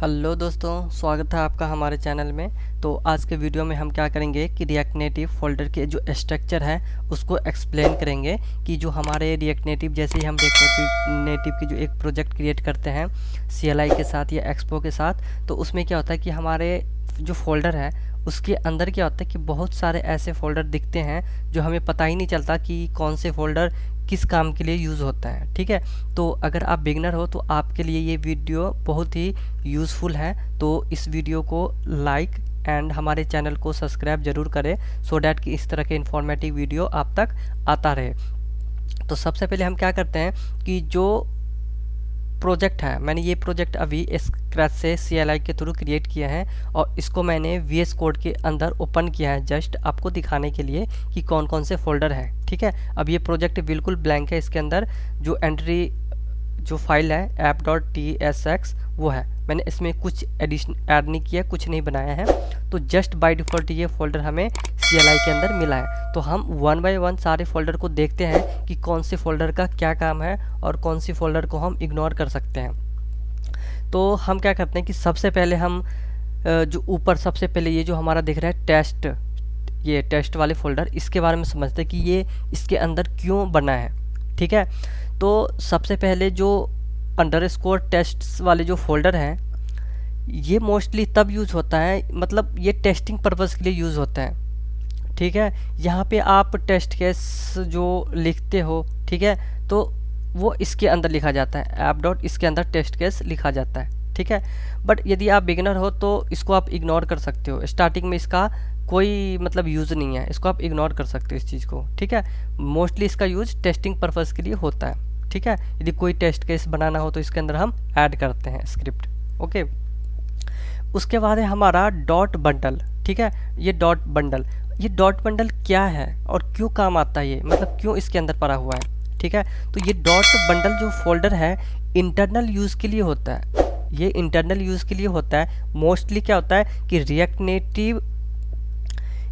Hello दोस्तों, स्वागत है आपका हमारे चैनल में। तो आज के वीडियो में हम क्या करेंगे कि रिएक्ट नेटिव फोल्डर के जो स्ट्रक्चर है उसको एक्सप्लेन करेंगे कि जो हमारे रिएक्ट नेटिव जैसे ही हम रिएक्ट नेटिव की जो एक प्रोजेक्ट क्रिएट करते हैं CLI के साथ या एक्सपो के साथ, तो उसमें क्या होता है कि हमारे जो फोल्डर है उसके अंदर क्या होता है कि बहुत सारे ऐसे फोल्डर दिखते हैं जो हमें पता ही नहीं चलता कि कौन से फोल्डर किस काम के लिए यूज़ होता है। ठीक है, तो अगर आप बिगनर हो तो आपके लिए ये वीडियो बहुत ही यूज़फुल है। तो इस वीडियो को लाइक एंड हमारे चैनल को सब्सक्राइब जरूर करें सो डैट कि इस तरह के इंफॉर्मेटिव वीडियो आप तक आता रहे। तो सबसे पहले हम क्या करते हैं कि जो प्रोजेक्ट है, मैंने ये प्रोजेक्ट अभी स्क्रैच से CLI के थ्रू क्रिएट किया है और इसको मैंने VS कोड के अंदर ओपन किया है जस्ट आपको दिखाने के लिए कि कौन कौन से फोल्डर है। ठीक है, अब ये प्रोजेक्ट बिल्कुल ब्लैंक है, इसके अंदर जो एंट्री जो फाइल है app.tsx वो है। मैंने इसमें कुछ एडिशन ऐड नहीं किया, कुछ नहीं बनाया है, तो जस्ट बाय डिफ़ॉल्ट ये फोल्डर हमें CLI के अंदर मिला है। तो हम वन बाय वन सारे फोल्डर को देखते हैं कि कौन से फोल्डर का क्या काम है और कौन सी फोल्डर को हम इग्नोर कर सकते हैं। तो हम क्या करते हैं कि सबसे पहले हम जो ऊपर सबसे पहले ये जो हमारा दिख रहा है टेस्ट, ये टेस्ट वाले फोल्डर, इसके बारे में समझते हैं कि ये इसके अंदर क्यों बना है। ठीक है, तो सबसे पहले जो अंडरस्कोर टेस्ट्स वाले जो फोल्डर हैं ये मोस्टली तब यूज़ होता है, मतलब ये टेस्टिंग पर्पज़ के लिए यूज़ होता है। ठीक है, यहाँ पे आप टेस्ट केस जो लिखते हो, ठीक है, तो वो इसके अंदर लिखा जाता है, ऐप डॉट इसके अंदर टेस्ट केस लिखा जाता है। ठीक है, बट यदि आप बिगिनर हो तो इसको आप इग्नोर कर सकते हो, स्टार्टिंग में इसका कोई मतलब यूज़ नहीं है, इसको आप इग्नोर कर सकते हो इस चीज़ को। ठीक है, मोस्टली इसका यूज़ टेस्टिंग पर्पज़ के लिए होता है। ठीक है, यदि कोई टेस्ट केस बनाना हो तो इसके अंदर हम ऐड करते हैं स्क्रिप्ट। ओके, उसके बाद है हमारा डॉट बंडल। ठीक है, ये डॉट बंडल क्या है और क्यों काम आता है, ये मतलब क्यों इसके अंदर पड़ा हुआ है। ठीक है, तो ये डॉट बंडल जो फोल्डर है इंटरनल यूज़ के लिए होता है, ये इंटरनल यूज़ के लिए होता है। मोस्टली क्या होता है कि रिएक्ट नेटिव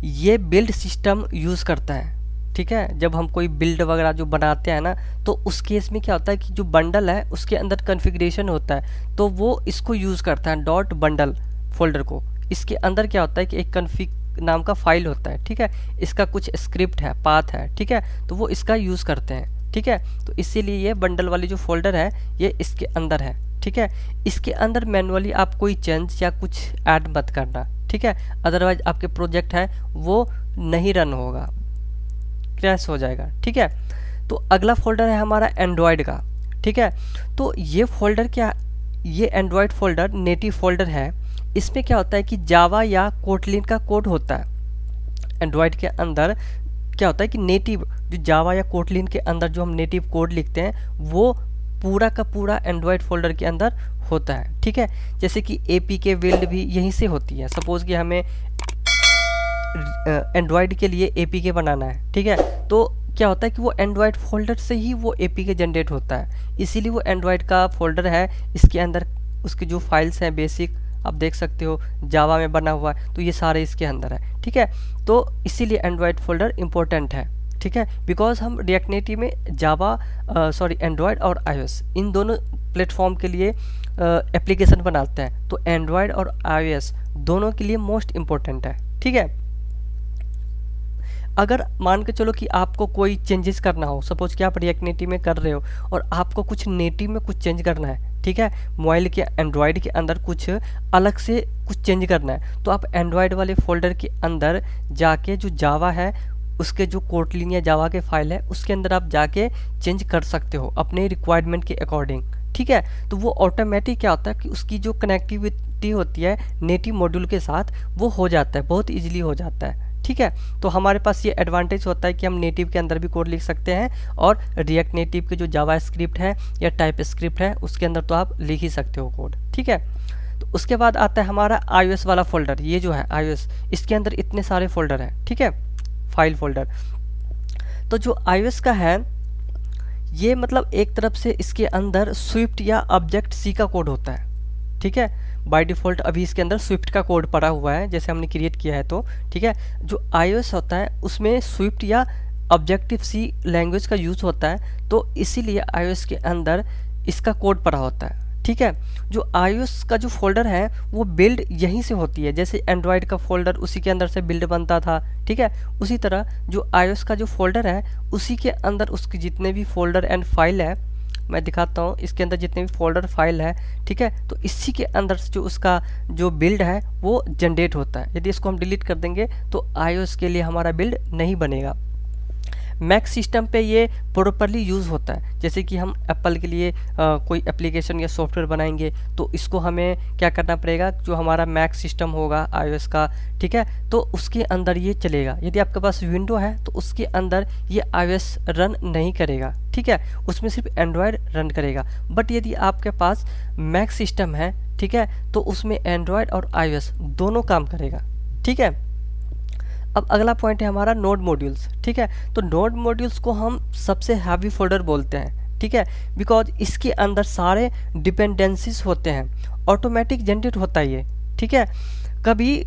ये बिल्ड सिस्टम यूज़ करता है। ठीक है, जब हम कोई बिल्ड वगैरह जो बनाते हैं ना, तो उस केस में क्या होता है कि जो बंडल है उसके अंदर कॉन्फ़िगरेशन होता है, तो वो इसको यूज़ करता है डॉट बंडल फोल्डर को। इसके अंदर क्या होता है कि एक कॉन्फ़िग नाम का फाइल होता है। ठीक है, इसका कुछ स्क्रिप्ट है, पाथ है। ठीक है, तो वो इसका यूज़ करते हैं। ठीक है, तो इसीलिए ये बंडल वाली जो फोल्डर है ये इसके अंदर है। ठीक है, इसके अंदर मैनुअली आप कोई चेंज या कुछ ऐड मत करना। ठीक है, अदरवाइज आपके प्रोजेक्ट है वो नहीं रन होगा, क्रैश हो जाएगा। ठीक है, तो अगला फोल्डर है हमारा एंड्रॉयड का। ठीक है, तो ये फोल्डर क्या, ये एंड्रॉयड फोल्डर नेटिव फोल्डर है। इसमें क्या होता है कि जावा या कोटलिन का कोड होता है। एंड्रॉयड के अंदर क्या होता है कि नेटिव जो जावा या कोटलिन के अंदर जो हम नेटिव कोड लिखते हैं वो पूरा का पूरा एंड्रॉयड फोल्डर के अंदर होता है। ठीक है, जैसे कि APK बिल्ड भी यहीं से होती है। सपोज़ कि हमें एंड्रॉयड के लिए APK बनाना है। ठीक है, तो क्या होता है कि वो एंड्रॉयड फोल्डर से ही वो APK जनरेट होता है, इसीलिए वो एंड्रॉयड का फोल्डर है। इसके अंदर उसकी जो फाइल्स हैं बेसिक आप देख सकते हो जावा में बना हुआ है, तो ये सारे इसके अंदर है। ठीक है, तो इसीलिए एंड्रॉयड फोल्डर इम्पोर्टेंट है। ठीक है, बिकॉज हम रिएक्ट नेटिव में जावा एंड्रॉयड और iOS इन दोनों प्लेटफॉर्म के लिए एप्लीकेशन बनाते हैं, तो एंड्रॉयड और iOS दोनों के लिए मोस्ट इम्पोर्टेंट है। ठीक है, अगर मान के चलो कि आपको कोई चेंजेस करना हो, सपोज कि आप रिएक्ट नेटिव में कर रहे हो और आपको कुछ नेटिव में कुछ चेंज करना है। ठीक है, मोबाइल के एंड्रॉयड के अंदर कुछ अलग से कुछ चेंज करना है, तो आप एंड्रॉयड वाले फोल्डर के अंदर जाके जो जावा है उसके जो कोटलिन या जावा के फाइल है उसके अंदर आप जाके चेंज कर सकते हो अपने रिक्वायरमेंट के अकॉर्डिंग। ठीक है, तो वो ऑटोमेटिक क्या होता है कि उसकी जो कनेक्टिविटी होती है नेटिव मॉड्यूल के साथ वो हो जाता है, बहुत ईजिली हो जाता है। ठीक है, तो हमारे पास ये एडवांटेज होता है कि हम नेटिव के अंदर भी कोड लिख सकते हैं और रिएक्ट नेटिव के जो जावा स्क्रिप्ट है या टाइप स्क्रिप्ट है उसके अंदर तो आप लिख ही सकते हो कोड। ठीक है, तो उसके बाद आता है हमारा iOS वाला फोल्डर। ये जो है iOS, इसके अंदर इतने सारे फोल्डर हैं। ठीक है, फाइल फोल्डर। तो जो iOS का है ये मतलब एक तरफ से इसके अंदर स्विफ्ट या ऑब्जेक्ट सी का कोड होता है। ठीक है, बाय डिफ़ॉल्ट अभी इसके अंदर स्विफ्ट का कोड पड़ा हुआ है जैसे हमने क्रिएट किया है। तो ठीक है, जो iOS होता है उसमें स्विफ्ट या ऑब्जेक्टिव सी लैंग्वेज का यूज़ होता है, तो इसीलिए iOS के अंदर इसका कोड पड़ा होता है। ठीक है। जो iOS का जो फोल्डर है वो बिल्ड यहीं से होती है, जैसे एंड्रॉयड का फोल्डर उसी के अंदर से बिल्ड बनता था, ठीक है। उसी तरह जो iOS का जो फोल्डर है उसी के अंदर उसके जितने भी फोल्डर एंड फाइल है, मैं दिखाता हूँ इसके अंदर जितने भी फोल्डर फाइल है, ठीक है, तो इसी के अंदर से जो उसका जो बिल्ड है वो जनरेट होता है। यदि इसको हम डिलीट कर देंगे तो iOS के लिए हमारा बिल्ड नहीं बनेगा। मैक सिस्टम पे ये प्रॉपरली यूज़ होता है, जैसे कि हम एप्पल के लिए कोई एप्लीकेशन या सॉफ्टवेयर बनाएंगे तो इसको हमें क्या करना पड़ेगा, जो हमारा मैक सिस्टम होगा iOS का, ठीक है, तो उसके अंदर ये चलेगा। यदि आपके पास विंडो है तो उसके अंदर ये iOS रन नहीं करेगा, ठीक है, उसमें सिर्फ एंड्रॉयड रन करेगा। बट यदि आपके पास मैक सिस्टम है, ठीक है, तो उसमें एंड्रॉयड और iOS दोनों काम करेगा, ठीक है। अब अगला पॉइंट है हमारा नोड मॉड्यूल्स, ठीक है। तो नोड मॉड्यूल्स को हम सबसे हैवी फोल्डर बोलते हैं, ठीक है, बिकॉज इसके अंदर सारे डिपेंडेंसीज होते हैं, ऑटोमेटिक जनरेट होता है ये, ठीक है। कभी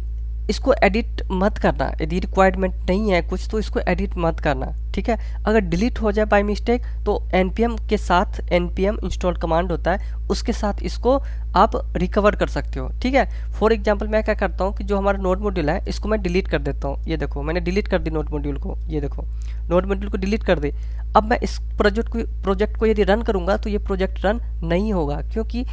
इसको एडिट मत करना, यदि रिक्वायरमेंट नहीं है कुछ तो इसको एडिट मत करना, ठीक है। अगर डिलीट हो जाए बाय मिस्टेक तो npm के साथ npm इंस्टॉल कमांड होता है, उसके साथ इसको आप रिकवर कर सकते हो, ठीक है। फॉर एग्जांपल मैं क्या करता हूँ कि जो हमारा नोड मॉड्यूल है इसको मैं डिलीट कर देता हूँ। ये देखो मैंने डिलीट कर दी नोड मॉड्यूल को, ये देखो नोड मॉड्यूल को डिलीट कर दे। अब मैं इस प्रोजेक्ट को यदि रन करूँगा तो ये प्रोजेक्ट रन नहीं होगा, क्योंकि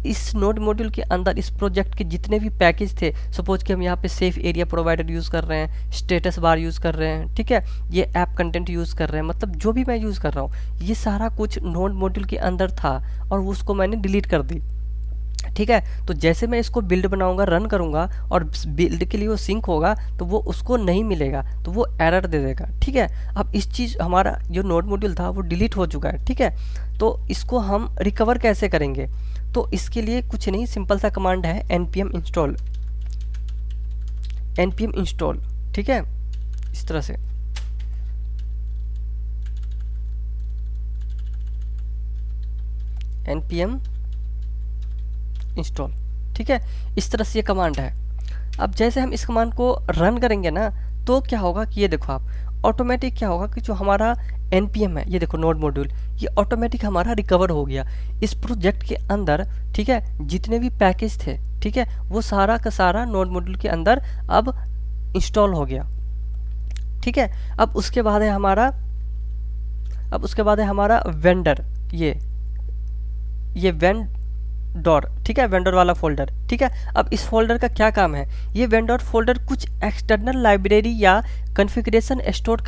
इस नोड मॉड्यूल के अंदर इस प्रोजेक्ट के जितने भी पैकेज थे, सपोज कि हम यहाँ पे सेफ एरिया प्रोवाइडर यूज़ कर रहे हैं, स्टेटस बार यूज़ कर रहे हैं, ठीक है, ये ऐप कंटेंट यूज़ कर रहे हैं, मतलब जो भी मैं यूज़ कर रहा हूँ ये सारा कुछ नोड मॉड्यूल के अंदर था और उसको मैंने डिलीट कर दी, ठीक है। तो जैसे मैं इसको बिल्ड बनाऊंगा, रन करूंगा और बिल्ड के लिए वो सिंक होगा तो वो उसको नहीं मिलेगा, तो वो एरर दे देगा, ठीक है। अब इस चीज़ हमारा जो नोड मॉड्यूल था वो डिलीट हो चुका है, ठीक है। तो इसको हम रिकवर कैसे करेंगे, तो इसके लिए कुछ नहीं, सिंपल सा कमांड है npm इंस्टॉल, ठीक है, इस तरह से npm इंस्टॉल, ठीक है, इस तरह से ये कमांड है। अब जैसे हम इस कमांड को रन करेंगे ना तो क्या होगा कि ये देखो आप ऑटोमेटिक क्या होगा कि जो हमारा npm है, ये देखो नोड मॉड्यूल, ये ऑटोमेटिक हमारा रिकवर हो गया इस प्रोजेक्ट के अंदर, ठीक है। जितने भी पैकेज थे, ठीक है, वो सारा का सारा नोड मॉड्यूल के अंदर अब इंस्टॉल हो गया, ठीक है। अब उसके बाद है हमारा वेंडर, ये वेंडर, ठीक है, वेंडर वाला फोल्डर, ठीक है। अब इस फोल्डर का क्या काम है, ये वेंडर फोल्डर कुछ एक्सटर्नल लाइब्रेरी या कॉन्फ़िगरेशन स्टोर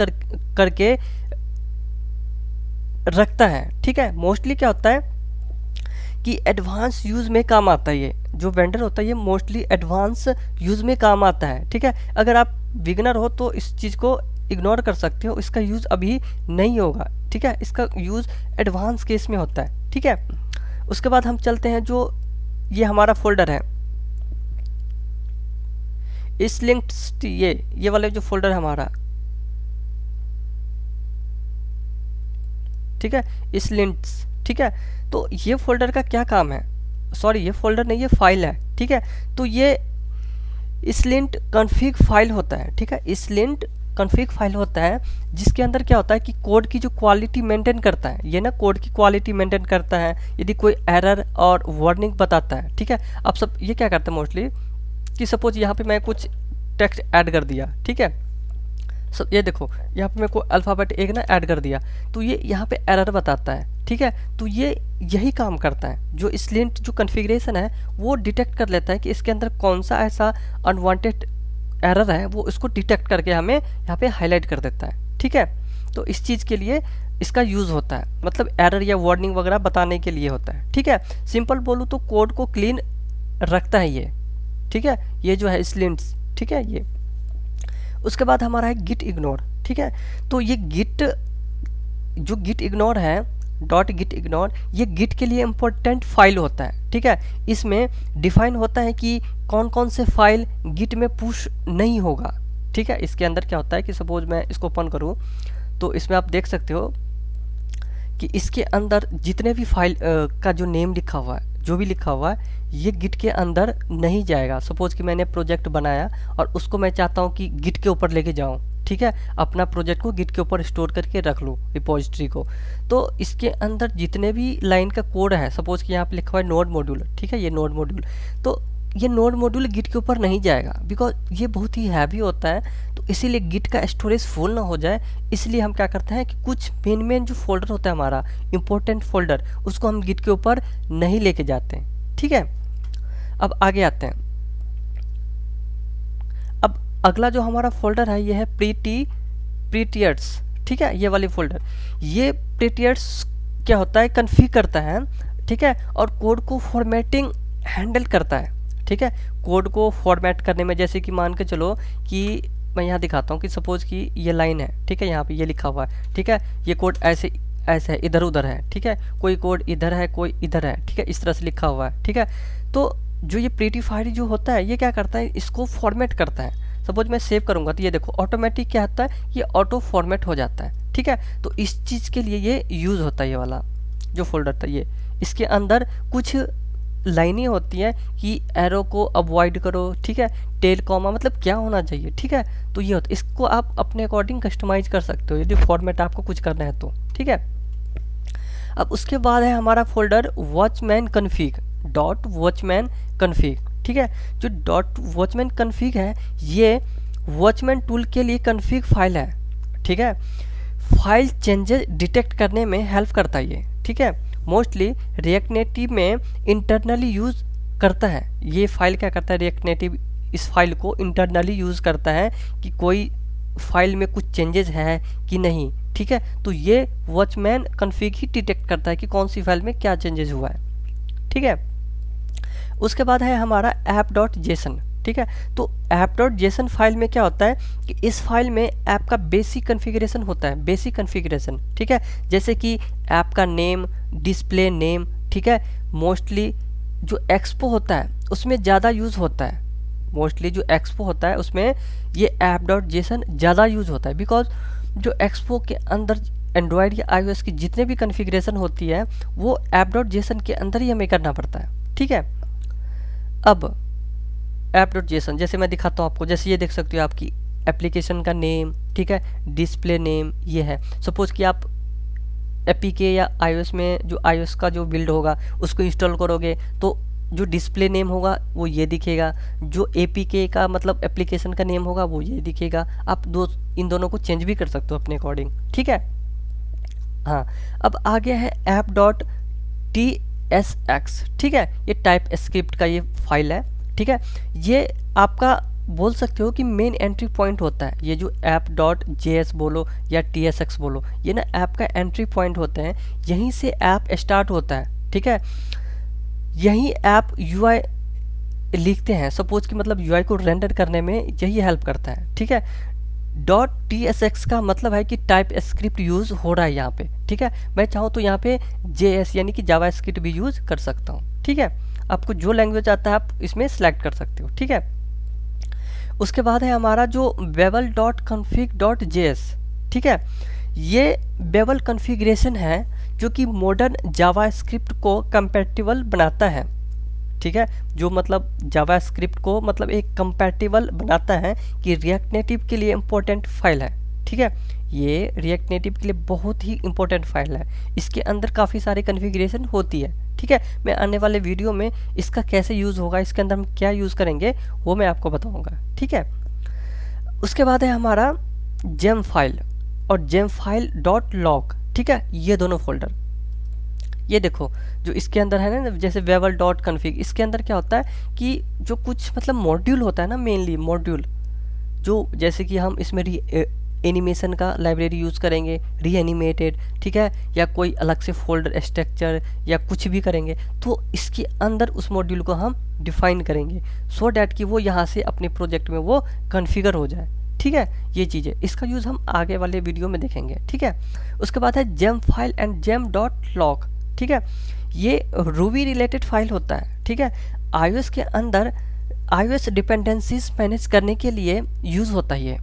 करके रखता है, ठीक है। मोस्टली क्या होता है कि एडवांस यूज़ में काम आता है, ये जो वेंडर होता है ये मोस्टली एडवांस यूज़ में काम आता है, ठीक है। अगर आप बिगनर हो तो इस चीज़ को इग्नोर कर सकते हो, इसका यूज़ अभी नहीं होगा, ठीक है, इसका यूज़ एडवांस केस में होता है, ठीक है। उसके बाद हम चलते हैं, जो ये हमारा फोल्डर है इस लिंक्ड, ये वाले जो फोल्डर है हमारा, ठीक है, इस लिंक्स, ठीक है। तो ये फोल्डर का क्या काम है, सॉरी ये फोल्डर नहीं, ये फाइल है, ठीक है। तो ये इसलिंट कॉन्फ़िग फाइल होता है, ठीक है, इसलिंट कॉन्फ़िग फाइल होता है जिसके अंदर क्या होता है कि कोड की जो क्वालिटी मेंटेन करता है, ये ना कोड की क्वालिटी मेंटेन करता है, यदि कोई एरर और वार्निंग बताता है, ठीक है। अब सब ये क्या करता है मोस्टली कि सपोज यहाँ पे मैं कुछ टेक्स्ट ऐड कर दिया, ठीक है, सब ये देखो यहाँ पे मैं कोई अल्फ़ाबेट एक ना ऐड कर दिया तो ये यहाँ पे एरर बताता है, ठीक है। तो ये यही काम करता है, जो इसलिंट जो कॉन्फ़िगरेशन है वो डिटेक्ट कर लेता है कि इसके अंदर कौन सा ऐसा अनवांटेड एरर है, वो इसको डिटेक्ट करके हमें यहाँ पे हाईलाइट कर देता है, ठीक है। तो इस चीज़ के लिए इसका यूज़ होता है, मतलब एरर या वार्निंग वगैरह बताने के लिए होता है, ठीक है। सिंपल बोलूँ तो कोड को क्लीन रखता है ये, ठीक है, ये जो है इसलिंट्स, ठीक है। ये उसके बाद हमारा है गिट इग्नोर, ठीक है। तो ये गिट इग्नोर है, .git ignore, ये गिट के लिए इम्पोर्टेंट फाइल होता है, ठीक है। इसमें डिफाइन होता है कि कौन कौन से फाइल गिट में पुश नहीं होगा, ठीक है। इसके अंदर क्या होता है कि सपोज मैं इसको ओपन करूं तो इसमें आप देख सकते हो कि इसके अंदर जितने भी फाइल का जो नेम लिखा हुआ है, जो भी लिखा हुआ है, ये गिट के अंदर नहीं जाएगा। सपोज कि मैंने प्रोजेक्ट बनाया और उसको मैं चाहता हूँ कि गिट के ऊपर लेके जाऊँ, ठीक है, अपना प्रोजेक्ट को गिट के ऊपर स्टोर करके रख लो रिपोजिटरी को। तो इसके अंदर जितने भी लाइन का कोड है, सपोज कि यहाँ पे लिखा हुआ है नोड मॉड्यूल, ठीक है, ये नोड मॉड्यूल, तो ये नोड मॉड्यूल गिट के ऊपर नहीं जाएगा बिकॉज ये बहुत ही हैवी होता है। तो इसीलिए गिट का स्टोरेज फुल ना हो जाए, इसलिए हम क्या करते हैं कि कुछ मेन जो फोल्डर होता है हमारा इंपॉर्टेंट फोल्डर, उसको हम गिट के ऊपर नहीं लेके जाते हैं। ठीक है, अब आगे आते हैं। अब अगला जो हमारा फोल्डर है ये है प्रीटियर्स, ठीक है, ये वाली फोल्डर। ये प्रीटियर्स क्या होता है, कन्फिग करता है, ठीक है, और कोड को फॉर्मेटिंग हैंडल करता है। ठीक है, कोड को फॉर्मेट करने में, जैसे कि मान के चलो कि मैं यहाँ दिखाता हूँ कि सपोज कि ये लाइन है, ठीक है, यहाँ पे ये लिखा हुआ है, ठीक है, ये कोड ऐसे ऐसे है, इधर उधर है, ठीक है, कोई कोड इधर है, कोई इधर है, ठीक है, इस तरह से लिखा हुआ है। ठीक है, तो जो ये प्रीटिफाइड जो होता है ये क्या करता है, इसको फॉर्मेट करता है। सपोज मैं सेव करूँगा तो ये देखो ऑटोमेटिक क्या होता है, ये ऑटो फॉर्मेट हो जाता है। ठीक है, तो इस चीज़ के लिए ये यूज़ होता है, ये वाला जो फोल्डर था ये, इसके अंदर कुछ लाइनें होती हैं कि एरो को अवॉइड करो, ठीक है, टेल कॉमा मतलब क्या होना चाहिए। ठीक है, तो ये होता है, इसको आप अपने अकॉर्डिंग कस्टमाइज कर सकते हो यदि फॉर्मेट आपको कुछ करना है तो। ठीक है, अब उसके बाद है हमारा folder watchman config, .watchman config. ठीक है, जो .वॉचमैन कन्फिग है ये वॉचमैन टूल के लिए कन्फिग फाइल है। ठीक है, फाइल चेंजेस डिटेक्ट करने में हेल्प करता है ये। ठीक है, मोस्टली रिएक्ट नेटिव में इंटरनली यूज़ करता है। ये फाइल क्या करता है, रिएक्ट नेटिव इस फाइल को इंटरनली यूज़ करता है कि कोई फाइल में कुछ चेंजेस है कि नहीं। ठीक है, तो ये वॉचमैन कन्फिग ही डिटेक्ट करता है कि कौन सी फाइल में क्या चेंजेस हुआ है। ठीक है, उसके बाद है हमारा app.json। ठीक है, तो app.json फाइल में क्या होता है कि इस फाइल में ऐप का बेसिक कॉन्फ़िगरेशन होता है, बेसिक कॉन्फ़िगरेशन। ठीक है, जैसे कि ऐप का नेम, डिस्प्ले नेम। ठीक है, मोस्टली जो एक्सपो होता है उसमें ज़्यादा यूज़ होता है, मोस्टली जो एक्सपो होता है उसमें ये app.json ज़्यादा यूज़ होता है बिकॉज जो एक्सपो के अंदर एंड्रॉयड या iOS की जितने भी कॉन्फ़िगरेशन होती है वो app.json के अंदर ही हमें करना पड़ता है। ठीक है, अब app.json जैसे मैं दिखाता हूँ आपको, जैसे ये देख सकते हो आपकी एप्लीकेशन का नेम, ठीक है, डिस्प्ले नेम ये है। सपोज कि आप एपीके या iOS में जो iOS का जो बिल्ड होगा उसको इंस्टॉल करोगे तो जो डिस्प्ले नेम होगा वो ये दिखेगा, जो एपीके का मतलब एप्लीकेशन का नेम होगा वो ये दिखेगा। आप इन दोनों को चेंज भी कर सकते हो अपने अकॉर्डिंग। ठीक है, हाँ, अब आगे है app.tsx। ठीक है, ये टाइप स्क्रिप्ट का ये फाइल है। ठीक है, ये आपका बोल सकते हो कि मेन एंट्री पॉइंट होता है। ये जो app.js बोलो या tsx बोलो, ये ना ऐप का एंट्री पॉइंट होते हैं, यहीं से ऐप स्टार्ट होता है। ठीक है, यही ऐप यूआई लिखते हैं, सपोज कि मतलब यूआई को रेंडर करने में यही हेल्प करता है। ठीक है, .tsx का मतलब है कि टाइप स्क्रिप्ट यूज़ हो रहा है यहाँ पे। ठीक है, मैं चाहूँ तो यहाँ पे JS यानी कि जावा स्क्रिप्ट भी यूज़ कर सकता हूँ। ठीक है, आपको जो लैंग्वेज आता है आप इसमें सेलेक्ट कर सकते हो। ठीक है, उसके बाद है हमारा जो bevel.config.js। ठीक है, ये बेवल कॉन्फ़िगरेशन है जो कि मॉडर्न जावा स्क्रिप्ट को कंपैटिबल बनाता है। ठीक है, जो मतलब जावा स्क्रिप्ट को मतलब एक कंपैटिबल बनाता है कि रिएक्ट नेटिव के लिए इम्पोर्टेंट फाइल है। ठीक है, ये रिएक्ट नेटिव के लिए बहुत ही इम्पोर्टेंट फाइल है, इसके अंदर काफ़ी सारे कॉन्फ़िगरेशन होती है। ठीक है, मैं आने वाले वीडियो में इसका कैसे यूज़ होगा, इसके अंदर हम क्या यूज़ करेंगे वो मैं आपको बताऊँगा। ठीक है, उसके बाद है हमारा जेम फाइल और जेम फाइल .log। ठीक है, ये दोनों फोल्डर, ये देखो जो इसके अंदर है ना, जैसे bevel.config, इसके अंदर क्या होता है कि जो कुछ मतलब मॉड्यूल होता है ना, मेनली मॉड्यूल, जो जैसे कि हम इसमें एनिमेशन का लाइब्रेरी यूज़ करेंगे, रीएनिमेटेड, ठीक है, या कोई अलग से फोल्डर स्ट्रक्चर या कुछ भी करेंगे तो इसके अंदर उस मॉड्यूल को हम डिफाइन करेंगे सो डैट कि वो यहाँ से अपने प्रोजेक्ट में वो कॉन्फ़िगर हो जाए। ठीक है, ये चीज़ें इसका यूज़ हम आगे वाले वीडियो में देखेंगे। ठीक है, उसके बाद है जेम फाइल एंड जेम.log। ठीक है, ये रूबी रिलेटेड फाइल होता है। ठीक है, iOS के अंदर iOS डिपेंडेंसीज मैनेज करने के लिए यूज़ होता है ये।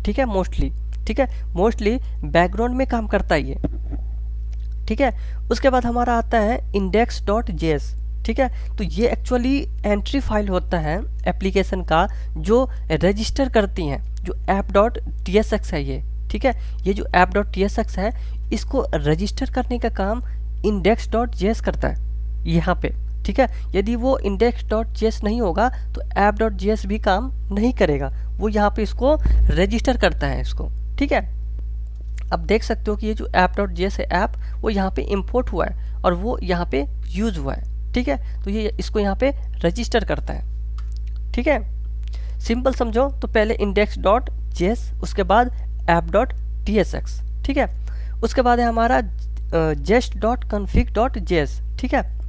ठीक है, मोस्टली, ठीक है, मोस्टली बैकग्राउंड में काम करता है ये। ठीक है, उसके बाद हमारा आता है index.js। ठीक है, तो ये एक्चुअली एंट्री फाइल होता है एप्लीकेशन का जो रजिस्टर करती हैं जो app.tsx है ये, ठीक है, ये जो app.tsx है इसको रजिस्टर करने का काम index.js करता है यहाँ पे, ठीक है। यदि वो index.js नहीं होगा तो app.js भी काम नहीं करेगा, वो यहाँ पे इसको रजिस्टर करता है इसको, ठीक है। अब देख सकते हो कि ये जो app.js है ऐप वो यहाँ पे इंपोर्ट हुआ है और वो यहाँ पे यूज हुआ है, ठीक है। तो ये इसको यहाँ पे रजिस्टर करता है, ठीक है। सिंपल समझो तो पहले index.js, उसके बाद app.tsx, ठीक है। उसके बाद है हमारा jest.config.js, ठीक है।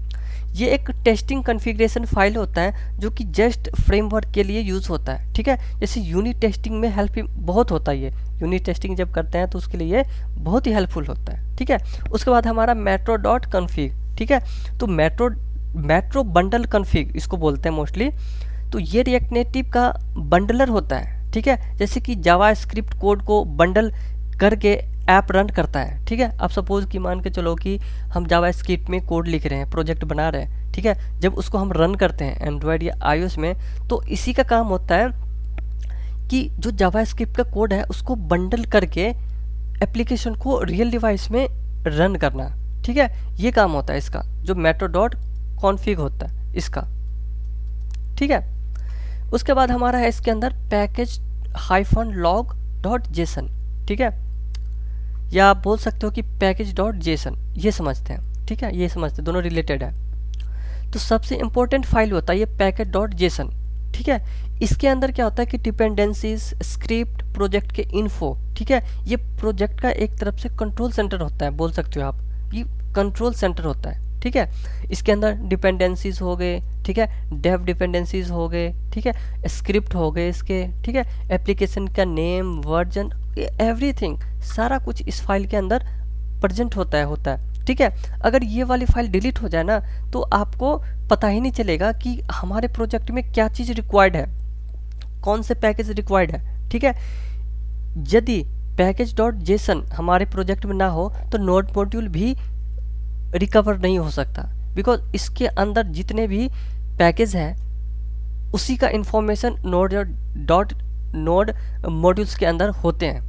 ये एक टेस्टिंग कॉन्फ़िगरेशन फाइल होता है जो कि जेस्ट फ्रेमवर्क के लिए यूज़ होता है, ठीक है। जैसे यूनिट टेस्टिंग में हेल्प बहुत होता है, ये यूनिट टेस्टिंग जब करते हैं तो उसके लिए ये बहुत ही हेल्पफुल होता है, ठीक है। उसके बाद हमारा metro.config, ठीक है। तो मेट्रो बंडल कॉन्फ़िग इसको बोलते हैं मोस्टली। तो ये रिएक्ट नेटिव का बंडलर होता है, ठीक है। जैसे कि जावा स्क्रिप्ट कोड को बंडल करके ऐप रन करता है, ठीक है। अब सपोज कि मान के चलो कि हम जावा स्क्रिप्ट में कोड लिख रहे हैं, प्रोजेक्ट बना रहे हैं, ठीक है। जब उसको हम रन करते हैं एंड्रॉयड या iOS में तो इसी का काम होता है कि जो जावा स्क्रिप्ट का कोड है उसको बंडल करके एप्लीकेशन को रियल डिवाइस में रन करना, ठीक है। ये काम होता है इसका, जो metro.config होता है इसका, ठीक है। उसके बाद हमारा है इसके अंदर package-log.json, ठीक है, या आप बोल सकते हो कि package.json, ये समझते हैं, ठीक है, ये समझते हैं, दोनों रिलेटेड है। तो सबसे इंपॉर्टेंट फाइल होता है ये package.json, ठीक है। इसके अंदर क्या होता है कि डिपेंडेंसीज, स्क्रिप्ट, प्रोजेक्ट के इन्फो, ठीक है। ये प्रोजेक्ट का एक तरफ से कंट्रोल सेंटर होता है, बोल सकते हो आप, ये कंट्रोल सेंटर होता है, ठीक है। इसके अंदर डिपेंडेंसीज हो गए, ठीक है, डेव डिपेंडेंसीज हो गए, ठीक है, स्क्रिप्ट हो गए इसके, ठीक है, एप्लीकेशन का नेम, वर्जन, एवरीथिंग, सारा कुछ इस फाइल के अंदर प्रेजेंट होता है, ठीक है। अगर ये वाली फाइल डिलीट हो जाए ना तो आपको पता ही नहीं चलेगा कि हमारे प्रोजेक्ट में क्या चीज़ रिक्वायर्ड है, कौन से पैकेज रिक्वायर्ड है, ठीक है। यदि package.json हमारे प्रोजेक्ट में ना हो तो नोड मॉड्यूल भी रिकवर नहीं हो सकता, बिकॉज इसके अंदर जितने भी पैकेज हैं उसी का इंफॉर्मेशन नोड मॉड्यूल्स के अंदर होते हैं,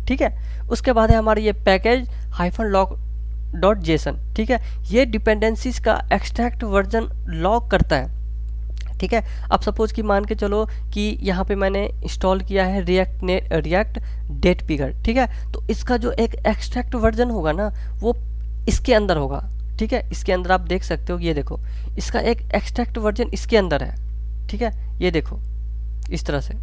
ठीक है। उसके बाद है हमारे ये package-log.json, ठीक है। ये डिपेंडेंसीज का एक्सट्रैक्ट वर्जन लॉग करता है, ठीक है। अब सपोज कि मान के चलो कि यहाँ पे मैंने इंस्टॉल किया है रिएक्ट डेट पिगर, ठीक है। तो इसका जो एक एक्सट्रैक्ट वर्जन होगा ना वो इसके अंदर होगा, ठीक है। इसके अंदर आप देख सकते हो, ये देखो इसका एक एक्सट्रैक्ट वर्जन इसके अंदर है, ठीक है। ये देखो इस तरह से,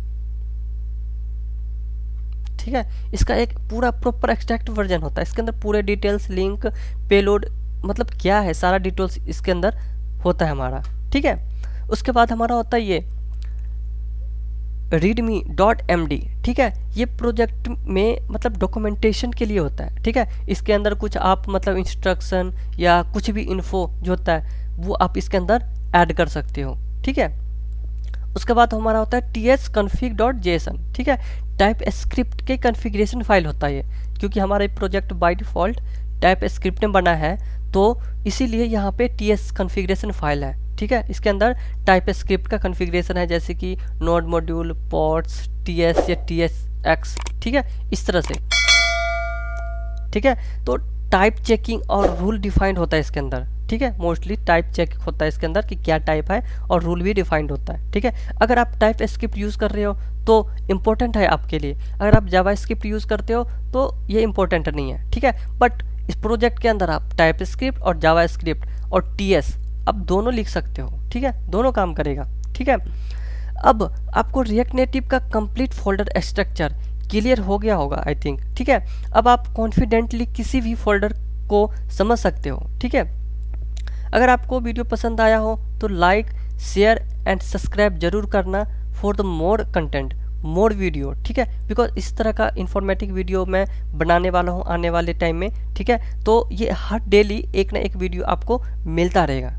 ठीक है। इसका एक पूरा प्रॉपर एक्सट्रैक्ट वर्जन होता है, इसके अंदर पूरे डिटेल्स, लिंक, पेलोड, मतलब क्या है सारा डिटेल्स इसके अंदर होता है हमारा, ठीक है। उसके बाद हमारा होता है ये readme.md, ठीक है। ये प्रोजेक्ट में मतलब डॉक्यूमेंटेशन के लिए होता है, ठीक है। इसके अंदर कुछ आप मतलब इंस्ट्रक्शन या कुछ भी इन्फो जो होता है वो आप इसके अंदर ऐड कर सकते हो, ठीक है। उसके बाद हमारा होता है tsconfig.json, ठीक है। टाइप स्क्रिप्ट के कॉन्फ़िगरेशन फाइल होता है ये, क्योंकि हमारा project by default type script में बना है तो इसीलिए यहाँ पे ts कॉन्फ़िगरेशन फाइल है, ठीक है। इसके अंदर टाइप स्क्रिप्ट का कॉन्फ़िगरेशन है, जैसे कि नोड मॉड्यूल, पोर्ट्स, ts या tsx, ठीक है, इस तरह से, ठीक है। तो टाइप चेकिंग और रूल डिफाइंड होता है इसके अंदर, ठीक है। मोस्टली टाइप चेक होता है इसके अंदर कि क्या टाइप है और रूल भी डिफाइंड होता है, ठीक है। अगर आप टाइप स्क्रिप्ट यूज़ कर रहे हो तो इम्पोर्टेंट है आपके लिए, अगर आप जावा स्क्रिप्ट यूज़ करते हो तो ये इम्पोर्टेंट नहीं है, ठीक है। बट इस प्रोजेक्ट के अंदर आप टाइप स्क्रिप्ट और जावा स्क्रिप्ट और ts अब दोनों लिख सकते हो, ठीक है, दोनों काम करेगा, ठीक है। अब आपको रिएक्ट नेटिव का कंप्लीट फोल्डर स्ट्रक्चर क्लियर हो गया होगा आई थिंक, ठीक है। अब आप कॉन्फिडेंटली किसी भी फोल्डर को समझ सकते हो, ठीक है। अगर आपको वीडियो पसंद आया हो तो लाइक, शेयर एंड सब्सक्राइब जरूर करना for the more content, more video, ठीक है। बिकॉज इस तरह का इंफॉर्मेटिव वीडियो मैं बनाने वाला हूँ आने वाले टाइम में, ठीक है। तो ये हर डेली एक ना एक वीडियो आपको मिलता रहेगा।